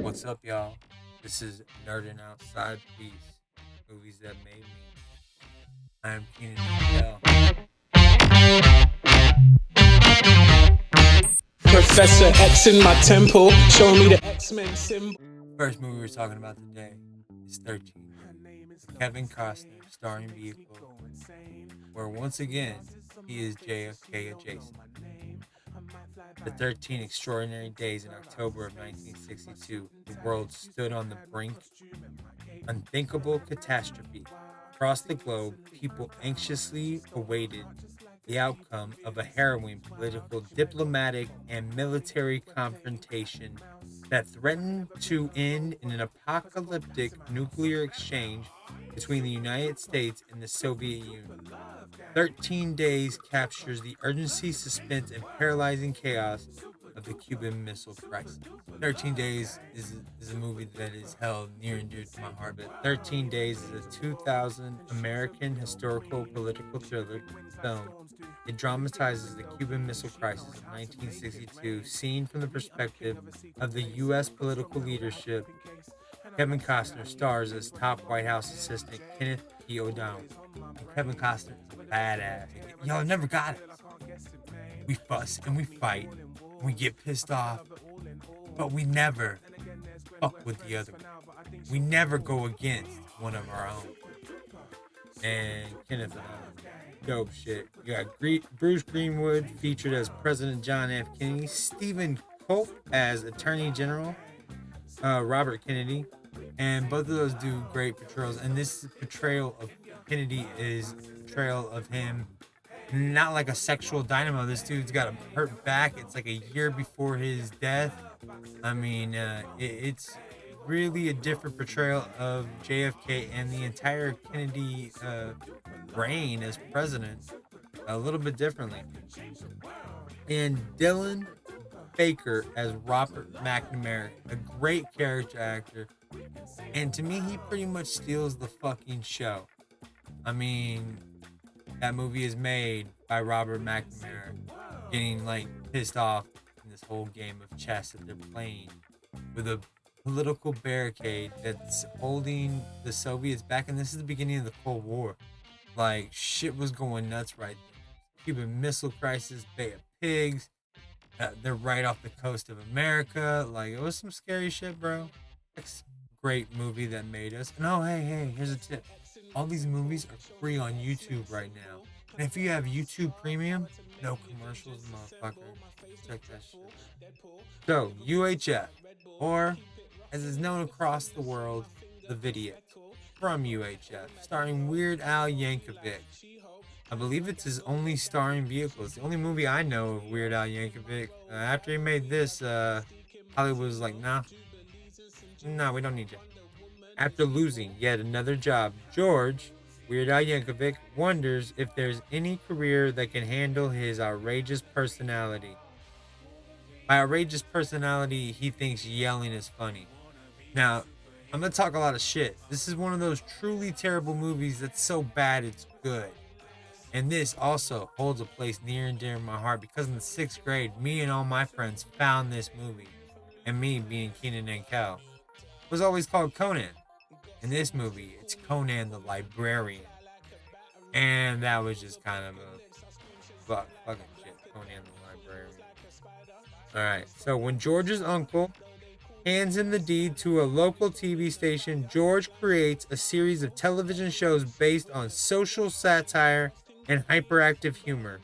What's up, y'all? This is NerdN OUT Side Piece, movies that made me. I'm Keenan Professor X in my temple, show me the X-Men symbol. First movie we're talking about today is 13, with Kevin Costner starring vehicle, where once again he is JFK adjacent. For 13 extraordinary days in October of 1962, the world stood on the brink of unthinkable catastrophe. Across the globe, people anxiously awaited the outcome of a harrowing political, diplomatic, and military confrontation that threatened to end in an apocalyptic nuclear exchange between the United States and the Soviet Union. 13 Days captures the urgency, suspense, and paralyzing chaos of the Cuban Missile Crisis. 13 Days is a movie that is held near and dear to my heart, but 13 Days is a 2000 American historical political thriller film. It dramatizes the Cuban Missile Crisis of 1962, seen from the perspective of the U.S. political leadership. Kevin Costner stars as top White House assistant Kenneth P. O'Donnell. And Kevin Costner is a badass. Y'all never got it. We fuss and we fight. And we get pissed off. But we never fuck with the other one. We never go against one of our own. And Kenneth O'Donnell, dope shit. You got Bruce Greenwood featured as President John F. Kennedy. Stephen Culp as Attorney General Robert Kennedy. And both of those do great portrayals. And this portrayal of Kennedy is a portrayal of him not like a sexual dynamo. This dude's got a hurt back. It's like a year before his death. I mean, it's really a different portrayal of JFK and the entire Kennedy reign as president a little bit differently. And Dylan Baker as Robert McNamara, a great character actor. And to me, he pretty much steals the fucking show. I mean, that movie is made by Robert McNamara getting like pissed off in this whole game of chess that they're playing with a political barricade that's holding the Soviets back. And this is the beginning of the Cold War. Like, shit was going nuts right there. Cuban Missile Crisis, Bay of Pigs. They're right off the coast of America. Like, it was some scary shit, bro. It's a great movie that made us. And oh, hey, here's a tip. All these movies are free on YouTube right now. And if you have YouTube Premium, no commercials, motherfucker. Check that shit. So, UHF, or as is known across the world, the Vidiot, from UHF, starring Weird Al Yankovic. I believe it's his only starring vehicle. It's the only movie I know of Weird Al Yankovic. After he made this, Hollywood was like, nah, we don't need you. After losing yet another job, George, Weird Al Yankovic, wonders if there's any career that can handle his outrageous personality. By outrageous personality, he thinks yelling is funny. Now, I'm going to talk a lot of shit. This is one of those truly terrible movies that's so bad it's good. And this also holds a place near and dear in my heart because in the 6th grade, me and all my friends found this movie. And me, being Keenan and Kel, was always called Conan. In this movie, it's Conan the Librarian. And that was just kind of a fucking shit. Conan the Librarian. Alright, so when George's uncle hands him the deed to a local TV station, George creates a series of television shows based on social satire and hyperactive humor.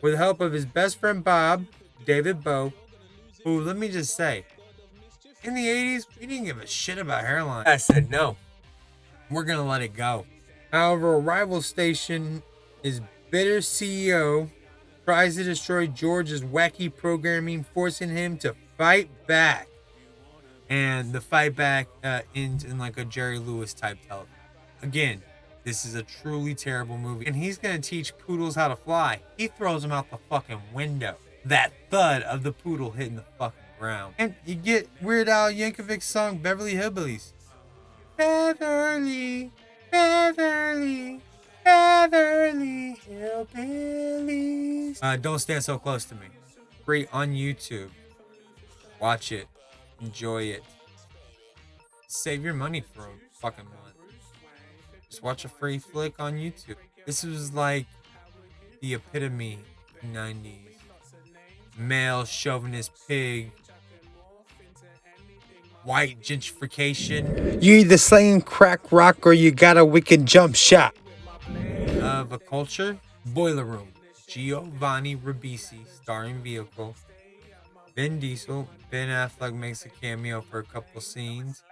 With the help of his best friend Bob, David Bowe, who, let me just say, in the 80s, we didn't give a shit about hairline. I said, no, we're going to let it go. However, a rival station, his bitter CEO, tries to destroy George's wacky programming, forcing him to fight back. And the fight back ends in like a Jerry Lewis type television. Again, this is a truly terrible movie. And he's going to teach poodles how to fly. He throws them out the fucking window. That thud of the poodle hitting the fucking ground. And you get Weird Al Yankovic's song, Beverly Hillbillies. Beverly Hillbillies. Don't Stand So Close to Me. Free on YouTube. Watch it. Enjoy it. Save your money for a fucking month. Just watch a free flick on YouTube. This was like the epitome of 90s. Male chauvinist pig. White gentrification. You either slaying crack rock or you got a wicked jump shot. Of a culture. Boiler Room. Giovanni Ribisi starring vehicle. Vin Diesel. Ben Affleck makes a cameo for a couple scenes.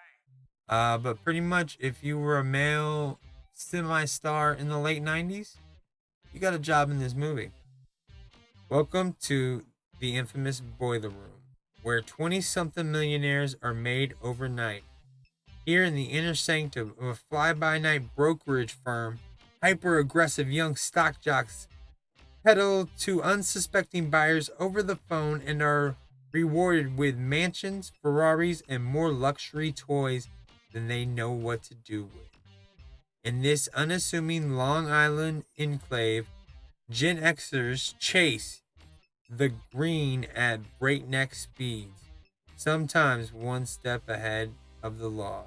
But pretty much, if you were a male semi-star in the late 90s, you got a job in this movie. Welcome to the infamous Boiler Room, where 20-something millionaires are made overnight. Here in the inner sanctum of a fly-by-night brokerage firm, hyper-aggressive young stock jocks peddle to unsuspecting buyers over the phone and are rewarded with mansions, Ferraris, and more luxury toys than they know what to do with. In this unassuming Long Island enclave, Gen Xers chase the green at breakneck speeds, sometimes one step ahead of the law.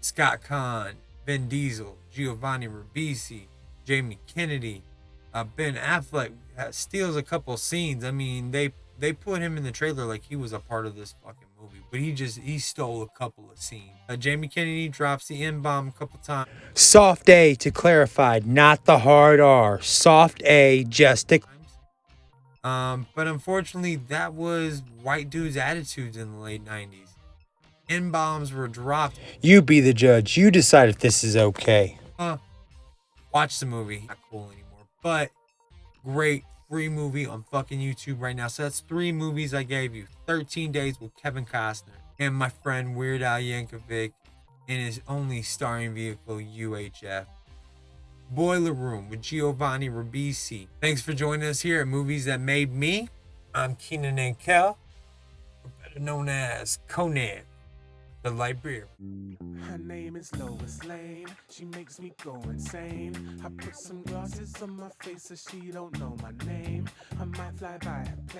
Scott Conn, Vin Diesel, Giovanni Ribisi, Jamie Kennedy, Ben Affleck steals a couple scenes. I mean, they put him in the trailer like he was a part of this fucking movie, but he stole a couple of scenes. Jamie Kennedy drops the N-bomb a couple times. Soft A to clarify, not the hard R. Soft A just to... But unfortunately, that was white dudes' attitudes in the late 90s. N-bombs were dropped. You be the judge. You decide if this is okay. Watch the movie. Not cool anymore, but great free movie on fucking YouTube right now. So that's 3 movies I gave you. 13 Days with Kevin Costner and my friend Weird Al Yankovic in his only starring vehicle, UHF. Boiler Room with Giovanni Ribisi. Thanks for joining us here at Movies That Made Me. I'm Keenan and Kel, better known as Conan, the librarian. Her name is Lois Lane. She makes me go insane. I put some glasses on my face so she don't know my name. I might fly by her place.